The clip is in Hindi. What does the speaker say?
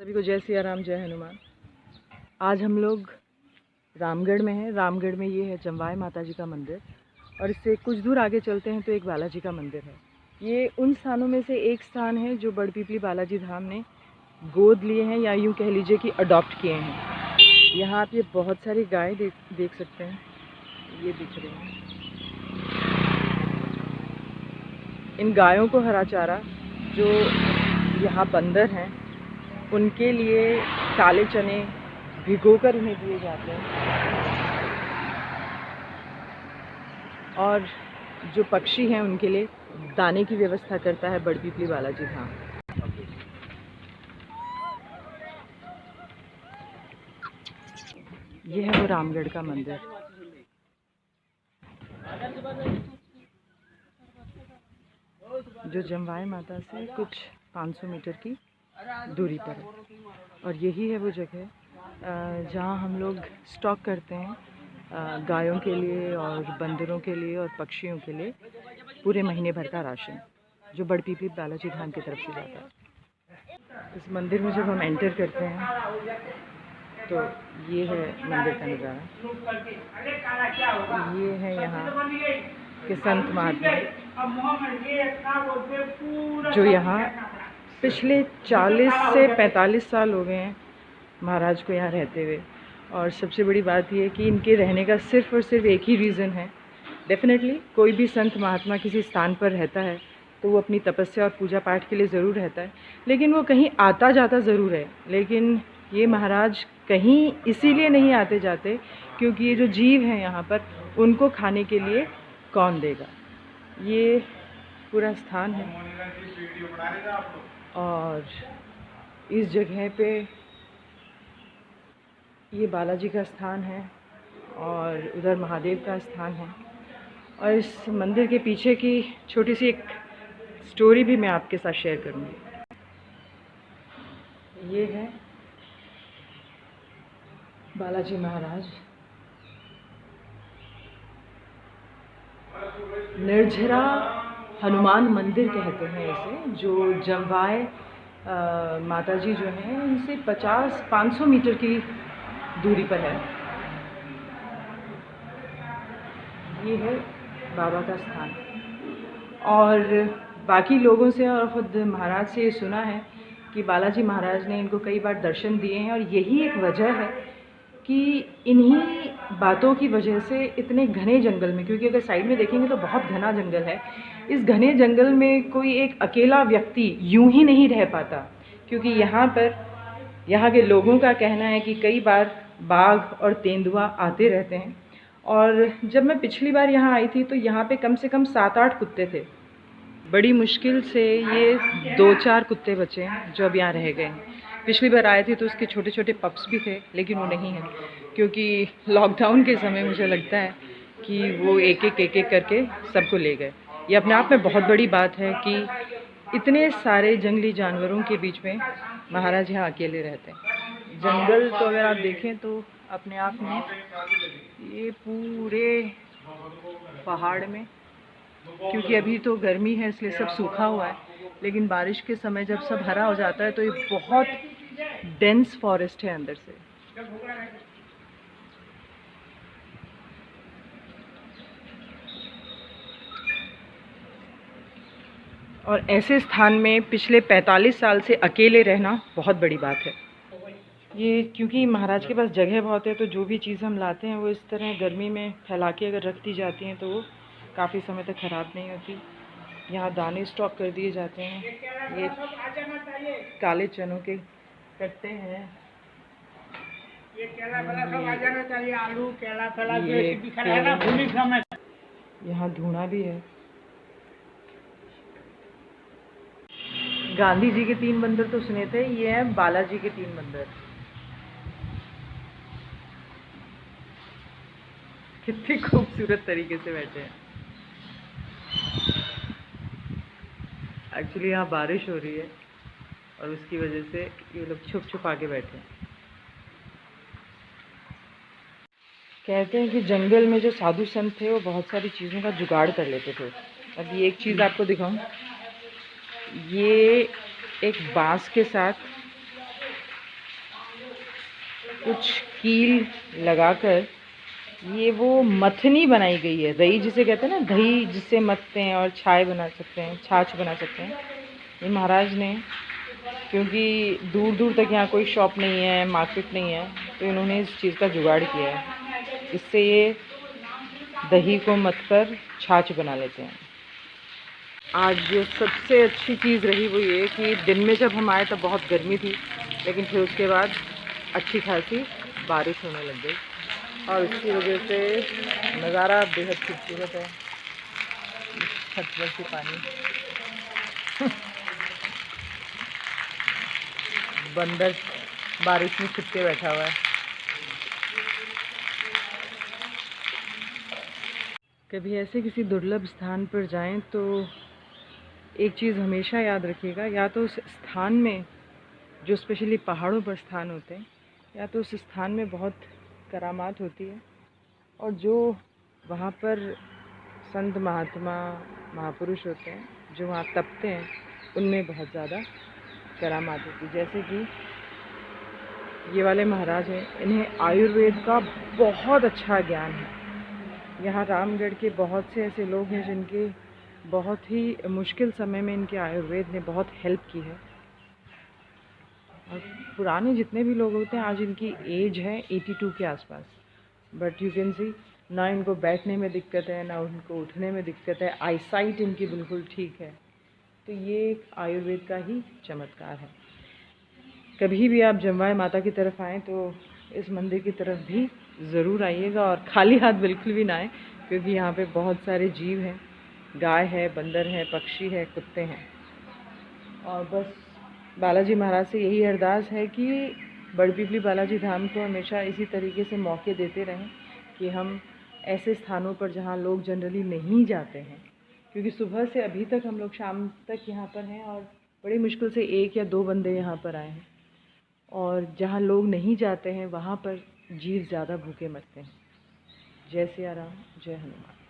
सभी को जय सिया राम, जय हनुमान। आज हम लोग रामगढ़ में हैं। रामगढ़ में ये है जमवाय माता जी का मंदिर, और इससे कुछ दूर आगे चलते हैं तो एक बालाजी का मंदिर है। ये उन स्थानों में से एक स्थान है जो बड़पीपली बालाजी धाम ने गोद लिए हैं, या यूँ कह लीजिए कि अडॉप्ट किए हैं। यहाँ आप ये बहुत सारी गाय देख सकते हैं, ये दिख रही हैं। इन गायों को हरा चारा जो यहाँ बंदर हैं उनके लिए काले चने भिगोकर उन्हें दिए जाते हैं, और जो पक्षी हैं उनके लिए दाने की व्यवस्था करता है बड़पीपली बालाजी धाम। ये है वो रामगढ़ का मंदिर। जो जमवाय माता से कुछ 500 मीटर की दूरी पर है, और यही है वो जगह जहाँ हम लोग स्टॉक करते हैं गायों के लिए और बंदरों के लिए और पक्षियों के लिए पूरे महीने भर का राशन, जो बड़पीपली बालाजी धाम की तरफ से जाता है। इस मंदिर में जब हम एंटर करते हैं तो ये है मंदिर का नज़ारा। ये है यहाँ के संत महात्मा जो यहाँ पिछले 40 से 45 साल हो गए हैं महाराज को यहाँ रहते हुए। और सबसे बड़ी बात यह है कि इनके रहने का सिर्फ़ और सिर्फ एक ही रीज़न है। डेफिनेटली कोई भी संत महात्मा किसी स्थान पर रहता है तो वो अपनी तपस्या और पूजा पाठ के लिए ज़रूर रहता है, लेकिन वो कहीं आता जाता ज़रूर है। लेकिन ये महाराज कहीं इसीलिए नहीं आते जाते क्योंकि ये जो जीव हैं यहाँ पर उनको खाने के लिए कौन देगा। ये पूरा स्थान है, और इस जगह पे ये बालाजी का स्थान है और उधर महादेव का स्थान है। और इस मंदिर के पीछे की छोटी सी एक स्टोरी भी मैं आपके साथ शेयर करूँगी। ये है बालाजी महाराज। निर्झरा हनुमान मंदिर कहते हैं इसे, जो जमवाय माता जी जो हैं इनसे 500 मीटर की दूरी पर है। ये है बाबा का स्थान। और बाकी लोगों से और ख़ुद महाराज से ये सुना है कि बालाजी महाराज ने इनको कई बार दर्शन दिए हैं, और यही एक वजह है कि इन्हीं बातों की वजह से इतने घने जंगल में, क्योंकि अगर साइड में देखेंगे तो बहुत घना जंगल है, इस घने जंगल में कोई एक अकेला व्यक्ति यूं ही नहीं रह पाता, क्योंकि यहाँ पर यहाँ के लोगों का कहना है कि कई बार बाघ और तेंदुआ आते रहते हैं। और जब मैं पिछली बार यहाँ आई थी तो यहाँ पे कम से कम 7-8 कुत्ते थे। बड़ी मुश्किल से ये 2-4 कुत्ते बचे हैं जो अब यहाँ रह गए हैं। पिछली बार आए थे तो उसके छोटे छोटे पप्स भी थे, लेकिन वो नहीं हैं क्योंकि लॉकडाउन के समय मुझे लगता है कि वो एक एक करके सबको ले गए। ये अपने आप में बहुत बड़ी बात है कि इतने सारे जंगली जानवरों के बीच में महाराज यहाँ अकेले रहते हैं। जंगल तो अगर आप देखें तो अपने आप में ये पूरे पहाड़ में, क्योंकि अभी तो गर्मी है इसलिए सब सूखा हुआ है, लेकिन बारिश के समय जब सब हरा हो जाता है तो ये बहुत डेंस फॉरेस्ट है अंदर से। और ऐसे स्थान में पिछले 45 साल से अकेले रहना बहुत बड़ी बात है। ये क्योंकि महाराज के पास जगह बहुत है तो जो भी चीज़ हम लाते हैं वो इस तरह गर्मी में फैला के अगर रख दी जाती हैं तो वो काफ़ी समय तक ख़राब नहीं होती। यहाँ दाने स्टॉक कर दिए जाते हैं। ये काले चनों के कट्टे हैं। यहाँ धूना भी है। गांधी जी के 3 बंदर तो सुने थे, ये है बालाजी के 3 बंदर। कितनी खूबसूरत तरीके से बैठे हैं। एक्चुअली यहाँ बारिश हो रही है और उसकी वजह से ये लोग छुप छुपा के बैठे हैं। कहते हैं कि जंगल में जो साधु संत थे वो बहुत सारी चीज़ों का जुगाड़ कर लेते थे। अब ये एक चीज़ आपको दिखाऊं, ये एक बांस के साथ कुछ कील लगाकर ये वो मथनी बनाई गई है। दही जिसे कहते हैं ना, दही जिससे मथते हैं और छाछ बना सकते हैं। ये महाराज ने, क्योंकि दूर दूर तक यहाँ कोई शॉप नहीं है, मार्केट नहीं है, तो इन्होंने इस चीज़ का जुगाड़ किया है। इससे ये दही को मथकर छाछ बना लेते हैं। आज जो सबसे अच्छी चीज़ रही वो ये कि दिन में जब हम आए तब बहुत गर्मी थी, लेकिन फिर उसके बाद अच्छी खासी बारिश होने लग गई और इसकी वजह से नज़ारा बेहद खूबसूरत है। छत पर से पानी बंदर बारिश में छिपके बैठा हुआ है। कभी ऐसे किसी दुर्लभ स्थान पर जाएं तो एक चीज़ हमेशा याद रखिएगा, या तो उस स्थान में जो स्पेशली पहाड़ों पर स्थान होते हैं, या तो उस स्थान में बहुत करामात होती है, और जो वहाँ पर संत महात्मा महापुरुष होते हैं जो वहाँ तपते हैं उनमें बहुत ज़्यादा करामात होती है। जैसे कि ये वाले महाराज हैं, इन्हें आयुर्वेद का बहुत अच्छा ज्ञान है। यहाँ रामगढ़ के बहुत से ऐसे लोग हैं जिनके बहुत ही मुश्किल समय में इनके आयुर्वेद ने बहुत हेल्प की है। और पुराने जितने भी लोग होते हैं, आज इनकी एज है 82 के आसपास, बट यू कैन सी ना इनको बैठने में दिक्कत है, ना उनको उठने में दिक्कत है, आईसाइट इनकी बिल्कुल ठीक है। तो ये एक आयुर्वेद का ही चमत्कार है। कभी भी आप जमवाय माता की तरफ आएँ तो इस मंदिर की तरफ भी ज़रूर आइएगा, और खाली हाथ बिल्कुल भी ना आएँ, क्योंकि यहाँ पे बहुत सारे जीव हैं, गाय है, बंदर है, पक्षी है, कुत्ते हैं। और बस बालाजी महाराज से यही अरदास है कि बड़पिपली बालाजी धाम को हमेशा इसी तरीके से मौके देते रहें कि हम ऐसे स्थानों पर जहाँ लोग जनरली नहीं जाते हैं, क्योंकि सुबह से अभी तक हम लोग शाम तक यहाँ पर हैं और बड़ी मुश्किल से 1 या 2 बंदे यहाँ पर आए हैं, और जहाँ लोग नहीं जाते हैं वहाँ पर जीव ज़्यादा भूखे मरते हैं। जय सिया राम, जय हनुमान।